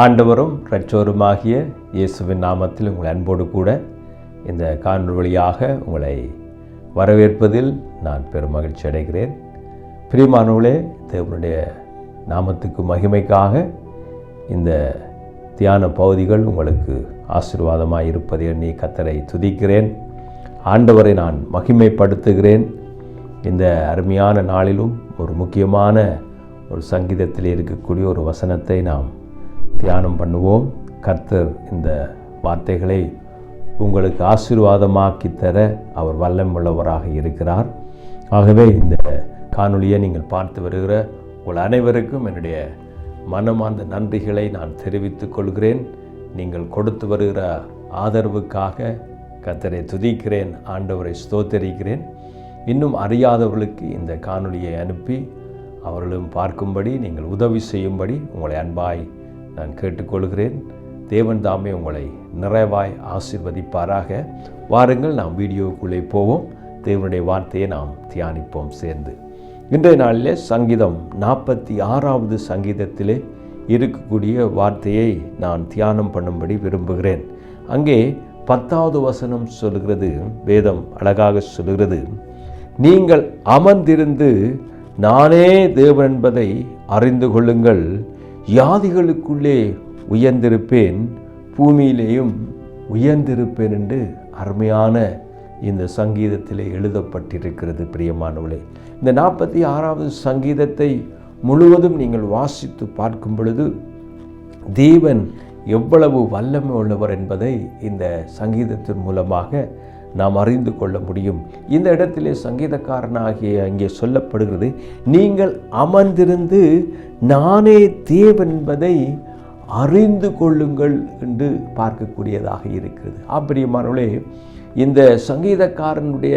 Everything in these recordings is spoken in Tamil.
ஆண்டவரும் இரட்சகருமாகிய இயேசுவின் நாமத்தில் உங்கள் அன்போடு கூட இந்த காணொளி வழியாக உங்களை வரவேற்பதில் நான் பெரும் மகிழ்ச்சி அடைகிறேன். பிரியமானவர்களே, தேவனுடைய நாமத்துக்கு மகிமைக்காக இந்த தியான பகுதிகள் உங்களுக்கு ஆசீர்வாதமாக இருப்பதை எண்ணி கர்த்தரை துதிக்கிறேன். ஆண்டவரை நான் மகிமைப்படுத்துகிறேன். இந்த அருமையான நாளிலும் ஒரு முக்கியமான ஒரு சங்கீதத்தில் இருக்கக்கூடிய ஒரு வசனத்தை நாம் தியானம் பண்ணுவோம். கர்த்தர் இந்த வார்த்தைகளை உங்களுக்கு ஆசீர்வாதமாக்கி தர அவர் வல்லமுள்ளவராக இருக்கிறார். ஆகவே இந்த காணொளியை நீங்கள் பார்த்து வருகிற உங்கள் அனைவருக்கும் என்னுடைய மனமார்ந்த நன்றிகளை நான் தெரிவித்துக் கொள்கிறேன். நீங்கள் கொடுத்து வருகிற ஆதரவுக்காக கர்த்தரை துதிக்கிறேன், ஆண்டவரை ஸ்தோத்தரிக்கிறேன். இன்னும் அறியாதவர்களுக்கு இந்த காணொளியை அனுப்பி அவர்களும் பார்க்கும்படி நீங்கள் உதவி செய்யும்படி உங்களை அன்பாய் நான் கேட்டுக்கொள்கிறேன். தேவன் தாமே உங்களை நிறைவாய் ஆசீர்வதிப்பாராக. வாருங்கள், நாம் வீடியோக்குள்ளே போவோம். தேவனுடைய வார்த்தையை நாம் தியானிப்போம் சேர்ந்து. இன்றைய நாளிலே சங்கீதம் 46வது சங்கீதத்திலே இருக்கக்கூடிய வார்த்தையை நான் தியானம் பண்ணும்படி விரும்புகிறேன். அங்கே 10வது வசனம் சொல்கிறது, வேதம் அழகாக சொல்கிறது, நீங்கள் அமர்ந்திருந்து நானே தேவன் என்பதை அறிந்து கொள்ளுங்கள், யாதிகளுக்குள்ளே உயர்ந்திருப்பேன், பூமியிலேயும் உயர்ந்திருப்பேன் என்று அருமையான இந்த சங்கீதத்திலே எழுதப்பட்டிருக்கிறது. பிரியமானவர்களே, இந்த 46வது சங்கீதத்தை முழுவதும் நீங்கள் வாசித்து பார்க்கும் பொழுது தேவன் எவ்வளவு வல்லமை உள்ளவர் என்பதை இந்த சங்கீதத்தின் மூலமாக நாம் அறிந்து கொள்ள முடியும். இந்த இடத்திலே சங்கீதக்காரனாகிய அங்கே சொல்லப்படுகிறது, நீங்கள் அமர்ந்திருந்து நானே தேவன் என்பதை அறிந்து கொள்ளுங்கள் என்று பார்க்கக்கூடியதாக இருக்கிறது. பிரியமானவர்களே, இந்த சங்கீதக்காரனுடைய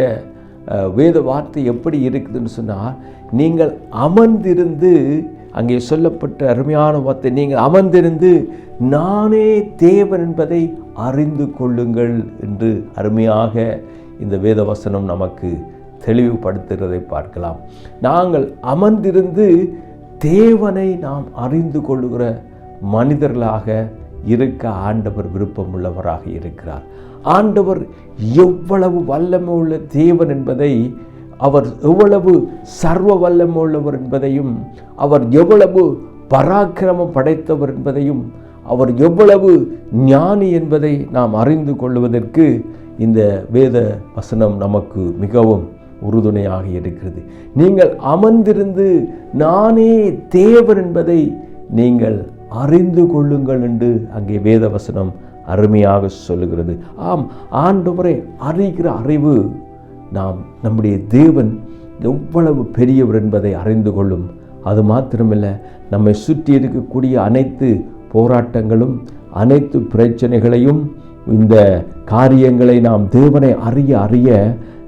வேத வார்த்தை எப்படி இருக்குதுன்னு சொன்னால், நீங்கள் அமர்ந்திருந்து, அங்கே சொல்லப்பட்ட அருமையான வார்த்தை, நீங்கள் அமர்ந்திருந்து நானே தேவன் என்பதை அறிந்து கொள்ளுங்கள் என்று அருமையாக இந்த வேத வசனம் நமக்கு தெளிவுபடுத்துகிறதை பார்க்கலாம். நாங்கள் அமர்ந்திருந்து தேவனை நாம் அறிந்து கொள்ளுகிற மனிதர்களாக இருக்க ஆண்டவர் விருப்பமுள்ளவராக இருக்கிறார். ஆண்டவர் எவ்வளவு வல்லமை உள்ள தேவன் என்பதை, அவர் எவ்வளவு சர்வ வல்லமை உள்ளவர் என்பதையும், அவர் எவ்வளவு பராக்கிரமம் படைத்தவர் என்பதையும், அவர் எவ்வளவு ஞானி என்பதை நாம் அறிந்து கொள்வதற்கு இந்த வேத வசனம் நமக்கு மிகவும் உறுதுணையாக இருக்கிறது. நீங்கள் அமர்ந்திருந்து நானே தேவன் என்பதை நீங்கள் அறிந்து கொள்ளுங்கள் என்று அங்கே வேத வசனம் அருமையாக சொல்லுகிறது. ஆண்டவரை அறிகிற அறிவு நாம் நம்முடைய தேவன் எவ்வளவு பெரியவர் என்பதை அறிந்து கொள்ளும். அது மாத்திரமல்ல, நம்மை சுற்றி இருக்கக்கூடிய அனைத்து போராட்டங்களும் அனைத்து பிரச்சனைகளையும், இந்த காரியங்களை நாம் தேவனை அறிய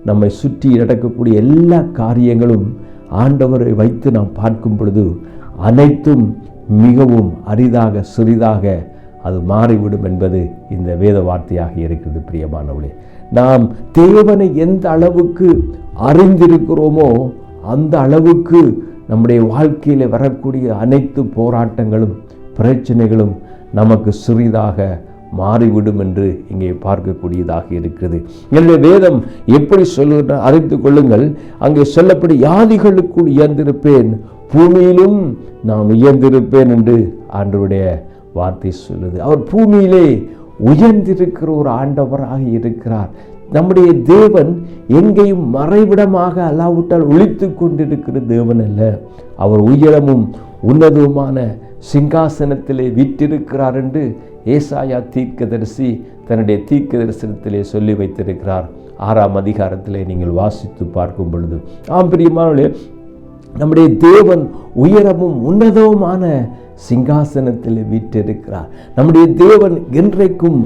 நம்மை சுற்றி நடக்கக்கூடிய எல்லா காரியங்களும் ஆண்டவரை வைத்து நாம் பார்க்கும் பொழுது அனைத்தும் மிகவும் அரிதாக சிறிதாக அது மாறிவிடும் என்பது இந்த வேத வார்த்தையாக இருக்கிறது. பிரியமானவர்களே, நாம் தேவனை எந்த அளவுக்கு அறிந்திருக்கிறோமோ அந்த அளவுக்கு நம்முடைய வாழ்க்கையில் வரக்கூடிய அனைத்து போராட்டங்களும் பிரச்சனைகளும் நமக்கு சிறிதாக மாறிவிடும் என்று இங்கே பார்க்கக்கூடியதாக இருக்கிறது. என்னுடைய வேதம் எப்படி சொல்லுகிற அறிந்து கொள்ளுங்கள், அங்கே சொல்லப்படி யாதிகளுக்குள் உயர்ந்திருப்பேன், பூமியிலும் நான் உயர்ந்திருப்பேன் என்று ஆண்டவருடைய வார்த்தை சொல்லுது. அவர் பூமியிலே உயர்ந்திருக்கிற ஒரு ஆண்டவராக இருக்கிறார். நம்முடைய தேவன் எங்கேயும் மறைவிடமாக அல்லாவிட்டால் ஒளித்து கொண்டிருக்கிற தேவன் அல்ல. அவர் உயரமும் உன்னதமான சிங்காசனத்திலே வீற்றிருக்கிறார் என்று ஏசாயா தீர்க்கதரிசி தன்னுடைய தீர்க்க தரிசனத்திலே சொல்லி வைத்திருக்கிறார். 6ஆம் அதிகாரத்திலே நீங்கள் வாசித்து பார்க்கும் பொழுது, பிரியமானவர்களே, நம்முடைய தேவன் உயரமும் உன்னதமான சிங்காசனத்தில் வீற்றிருக்கிறார். நம்முடைய தேவன் என்றைக்கும்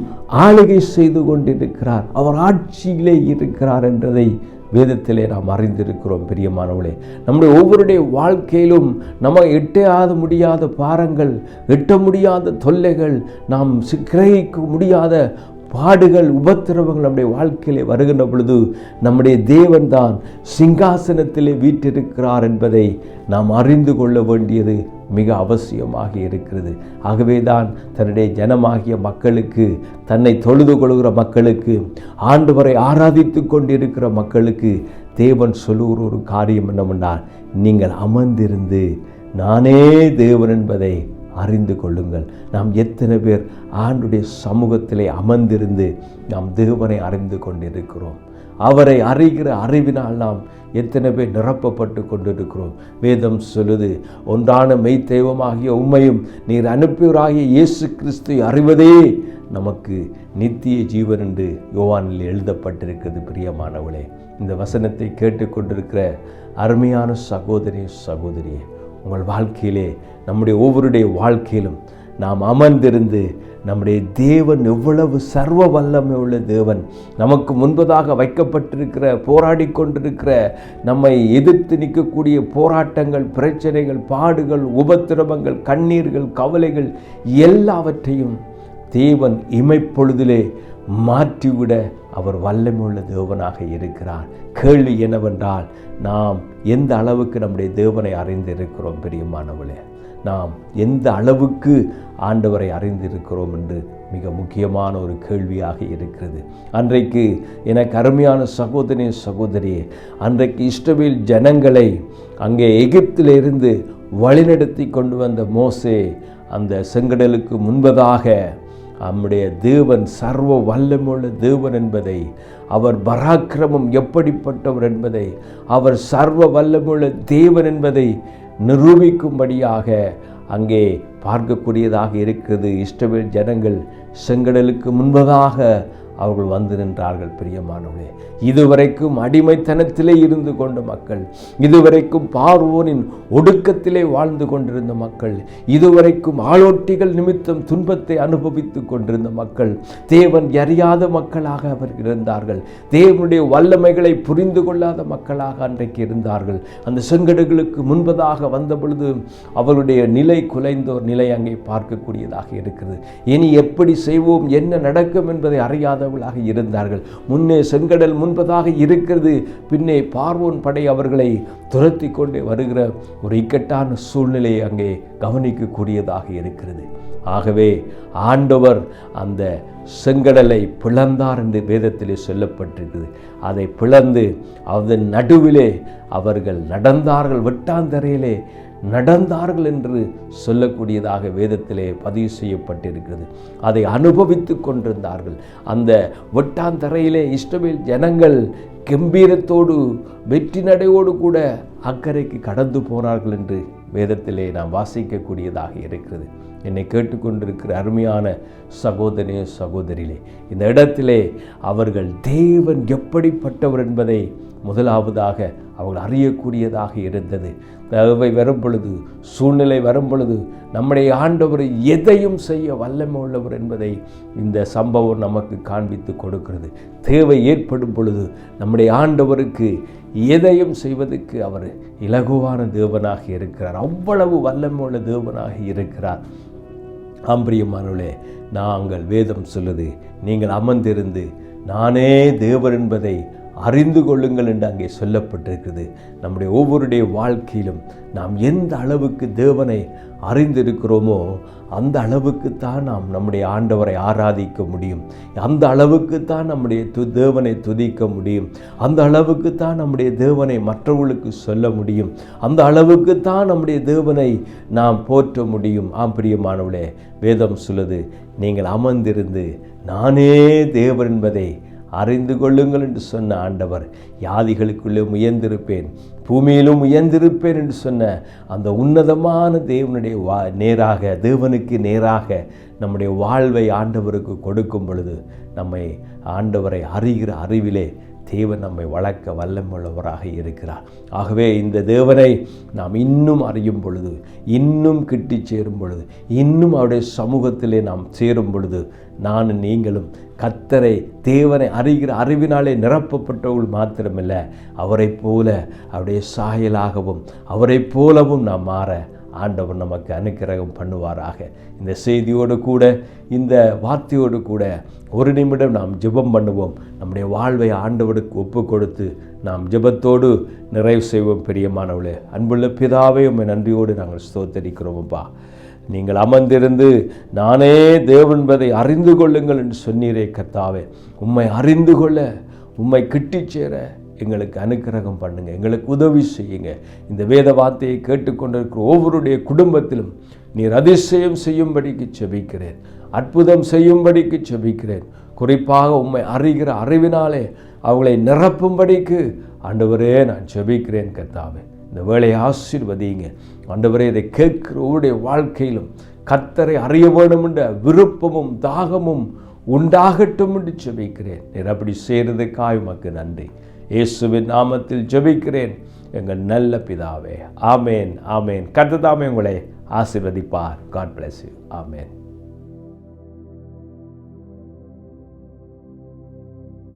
ஆளுகை செய்து கொண்டிருக்கிறார். அவர் ஆட்சியிலே இருக்கிறார் என்றதை வேதத்திலே நாம் அறிந்திருக்கிறோம். பிரியமானவர்களே, நம்முடைய ஒவ்வொருடைய வாழ்க்கையிலும் நம்ம எட்ட முடியாத பாரங்கள், எட்ட முடியாத தொல்லைகள், நாம் கிரகிக்க முடியாத பாடுகள், உபத்திரவங்கள் நம்முடைய வாழ்க்கையிலே வருகின்ற பொழுது நம்முடைய தேவன் தான் சிங்காசனத்திலே வீற்றிருக்கிறார் என்பதை நாம் அறிந்து கொள்ள வேண்டியது மிக அவசியமாக இருக்கிறது. ஆகவே தான் தன்னுடைய ஜனமாகிய மக்களுக்கு, தன்னை தொழுது கொள்கிற மக்களுக்கு, ஆண்டவரை ஆராதித்து கொண்டிருக்கிற மக்களுக்கு தேவன் சொல்லுகிற ஒரு காரியம் என்னவென்றால், நீங்கள் அமர்ந்திருந்து நானே தேவன் என்பதை அறிந்து கொள்ளுங்கள். நாம் எத்தனை பேர் ஆண்டுடைய சமூகத்திலே அமர்ந்திருந்து நாம் தேவனை அறிந்து கொண்டிருக்கிறோம்? அவரை அறிகிற அறிவினால் நாம் எத்தனை பேர் நிரப்பப்பட்டு கொண்டிருக்கிறோம்? வேதம் சொல்லுது, ஒன்றான மெய்தெய்வமாகிய உம்மையும் நீர் அனுப்பியவராகிய இயேசு கிறிஸ்துவை அறிவதே நமக்கு நித்திய ஜீவன் என்று யோவானில் எழுதப்பட்டிருக்கிறது. பிரியமானவளே, இந்த வசனத்தை கேட்டுக்கொண்டிருக்கிற அருமையான சகோதரி சகோதரியே, உங்கள் வாழ்க்கையிலே, நம்முடைய ஒவ்வொருடைய வாழ்க்கையிலும் நாம் அமர்ந்திருந்து நம்முடைய தேவன் எவ்வளவு சர்வ வல்லமை உள்ள தேவன், நமக்கு முன்பதாக வைக்கப்பட்டிருக்கிற, போராடி கொண்டிருக்கிற, நம்மை எதிர்த்து நிற்கக்கூடிய போராட்டங்கள், பிரச்சனைகள், பாடுகள், உபத்திரவங்கள், கண்ணீர்கள், கவலைகள் எல்லாவற்றையும் தேவன் இமைப்பொழுதிலே மாற்றிவிட அவர் வல்லமையுள்ள தேவனாக இருக்கிறார். கேள்வி என்னவென்றால், நாம் எந்த அளவுக்கு நம்முடைய தேவனை அறிந்திருக்கிறோம்? பிரியமானவளே, நாம் எந்த அளவுக்கு ஆண்டவரை அறிந்திருக்கிறோம் என்று மிக முக்கியமான ஒரு கேள்வியாக இருக்கிறது. அன்றைக்கு எனக்கு அருமையான சகோதரி சகோதரியே, அன்றைக்கு இஸ்ரவேல் ஜனங்களை அங்கே எகிப்திலிருந்து வழிநடத்தி கொண்டு வந்த மோசே அந்த செங்கடலுக்கு முன்பதாக நம்முடைய தேவன் சர்வ வல்லமையுள்ள தேவன் என்பதை, அவர் பராக்கிரமம் எப்படிப்பட்டவர் என்பதை, அவர் சர்வ வல்லமையுள்ள தேவன் என்பதை நிரூபிக்கும்படியாக அங்கே பார்க்கக்கூடியதாக இருக்கிறது. இஸ்ரவேல் ஜனங்கள் செங்கடலுக்கு முன்பதாக அவர்கள் வந்து நின்றார்கள். பிரியமானவர்களே, இதுவரைக்கும் அடிமைத்தனத்திலே இருந்து கொண்ட மக்கள், இதுவரைக்கும் பார்வோனின் ஒடுக்கத்திலே வாழ்ந்து கொண்டிருந்த மக்கள், இதுவரைக்கும் ஆளோட்டிகள் நிமித்தம் துன்பத்தை அனுபவித்து கொண்டிருந்த மக்கள், தேவன் அறியாத மக்களாக அவர்கள் இருந்தார்கள். தேவனுடைய வல்லமைகளை புரிந்து கொள்ளாத மக்களாக அன்றைக்கு இருந்தார்கள். அந்த செங்கடலுக்கு முன்பதாக வந்த பொழுது அவருடைய நிலை குலைந்தோர் நிலை அங்கே பார்க்கக்கூடியதாக இருக்கிறது. இனி எப்படி செய்வோம், என்ன நடக்கும் என்பதை அறியாதவர்களாக இருந்தார்கள். முன்னே செங்கடல் முன்பதாக இருக்கிறது, பின்னே பார்வோன் படை அவர்களை துரத்தி கொண்டே வருகிற ஒரு இக்கட்டான சூழ்நிலையை அங்கே கவனிக்கக்கூடியதாக இருக்கிறது. ஆகவே ஆண்டவர் அந்த செங்கடலை பிளந்தார் என்று வேதத்திலே சொல்லப்பட்டிருக்கிறது. அதை பிளந்து அதன் நடுவிலே அவர்கள் நடந்தார்கள், வெட்டாந்தரையிலே நடந்தார்கள் என்று சொல்லக்கூடியதாக வேதத்திலே பதிவு செய்யப்பட்டிருக்கிறது. அதை அனுபவித்து கொண்டிருந்தார்கள். அந்த வெட்டாந்தரையிலே இஸ்ரவேல் ஜனங்கள் கம்பீரத்தோடு வெற்றி நடையோடு கூட அக்கறைக்கு கடந்து போனார்கள் என்று வேதத்திலே நாம் வாசிக்கக்கூடியதாக இருக்கிறது. என்னை கேட்டுக்கொண்டிருக்கிற அருமையான சகோதரனே சகோதரிகளே, இந்த இடத்திலே அவர்கள் தேவன் எப்படிப்பட்டவர் என்பதை முதலாவதாக அவர்கள் அறியக்கூடியதாக இருந்தது. தேவை வரும் பொழுது, சூழ்நிலை வரும் பொழுது நம்முடைய ஆண்டவர் எதையும் செய்ய வல்லமை உள்ளவர் என்பதை இந்த சம்பவம் நமக்கு காண்பித்து கொடுக்கிறது. தேவை ஏற்படும் பொழுது நம்முடைய ஆண்டவருக்கு எதையும் செய்வதற்கு அவர் இலகுவான தேவனாக இருக்கிறார். அவ்வளவு வல்லமை உள்ள தேவனாக இருக்கிறார். ஆம்பிரியமானவர்களே, நாங்கள் வேதம் சொல்லுது, நீங்கள் அமர்ந்திருந்து நானே தேவன் என்பதை அறிந்து கொள்ளுங்கள் என்று அங்கே சொல்லப்பட்டிருக்கிறது. நம்முடைய ஒவ்வொருடைய வாழ்க்கையிலும் நாம் எந்த அளவுக்கு தேவனை அறிந்திருக்கிறோமோ அந்த அளவுக்குத்தான் நாம் நம்முடைய ஆண்டவரை ஆராதிக்க முடியும். அந்த அளவுக்குத்தான் நம்முடைய தேவனை துதிக்க முடியும். அந்த அளவுக்குத்தான் நம்முடைய தேவனை மற்றவர்களுக்கு சொல்ல முடியும். அந்த அளவுக்குத்தான் நம்முடைய தேவனை நாம் போற்ற முடியும். பிரியமானவர்களே, வேதம் சொல்லுது, நீங்கள் அமர்ந்திருந்து நானே தேவன் என்பதை அறிந்து கொள்ளுங்கள் என்று சொன்ன ஆண்டவர், யாதிகளுக்குள்ளே உயர்ந்திருப்பேன், பூமியிலும் உயர்ந்திருப்பேன் என்று சொன்ன அந்த உன்னதமான தேவனுடைய தேவனுக்கு நேராக நம்முடைய வாழ்வை ஆண்டவருக்கு கொடுக்கும் பொழுது நம்மை ஆண்டவரை அறிகிற அறிவிலே தேவன் நம்மை வளர்க்க வல்லமுள்ளவராக இருக்கிறார். ஆகவே இந்த தேவனை நாம் இன்னும் அறியும் பொழுது, இன்னும் கிட்டி சேரும் பொழுது, இன்னும் அவருடைய சமூகத்திலே நாம் சேரும் பொழுது, நானும் நீங்களும் கர்த்தரை தேவனை அறிகிற அறிவினாலே நிரப்பப்பட்டவர்கள் மாத்திரமில்லை, அவரை போல அவருடைய சாயலாகவும் அவரை போலவும் நாம் மாற ஆண்டவர் நமக்கு அனுக்கிரகம் பண்ணுவாராக. இந்த செய்தியோடு கூட, இந்த வார்த்தையோடு கூட ஒரு நிமிடம் நாம் ஜெபம் பண்ணுவோம். நம்முடைய வாழ்வை ஆண்டவருக்கு ஒப்பு கொடுத்து நாம் ஜெபத்தோடு நிறைவு செய்வோம். பிரியமானவளே, அன்புள்ள பிதாவே, உம்மை நன்றியோடு நாங்கள் ஸ்தோத்தரிக்கிறோம். அப்பா, நீங்கள் அமர்ந்திருந்து நானே தேவன் என்பதை அறிந்து கொள்ளுங்கள் என்று சொன்னீரே கர்த்தாவே. உம்மை அறிந்து கொள்ள, உம்மை கிட்டிச் சேர எங்களுக்கு அனுக்கிரகம் பண்ணுங்க, எங்களுக்கு உதவி செய்யுங்க. இந்த வேத வார்த்தையை கேட்டுக்கொண்டிருக்கிற ஒவ்வொருடைய குடும்பத்திலும் நீர் அதிசயம் செய்யும்படிக்கு செபிக்கிறேன், அற்புதம் செய்யும்படிக்கு செபிக்கிறேன். குறிப்பாக உம்மை அறிகிற அறிவினாலே அவங்களை நிரப்பும்படிக்கு ஆண்டவரே நான் செபிக்கிறேன் கர்த்தாவே. இந்த வேளையை ஆசீர்வதிங்க ஆண்டவரே. இதை கேட்கிற ஒவ்வொருடைய வாழ்க்கையிலும் கர்த்தரை அறிய வேண்டும் என்ற விருப்பமும் தாகமும் உண்டாகட்டும் என்று ஜெபிக்கிறேன். நீர் அப்படி செய்கிறதுக்காக உமக்கு நன்றி. இயேசுவின் நாமத்தில் ஜெபிக்கிறேன் எங்கள் நல்ல பிதாவே. ஆமேன், ஆமேன். கர்த்தர் தாமே உங்களை ஆசீர்வதிப்பார். God bless you. ஆமேன்.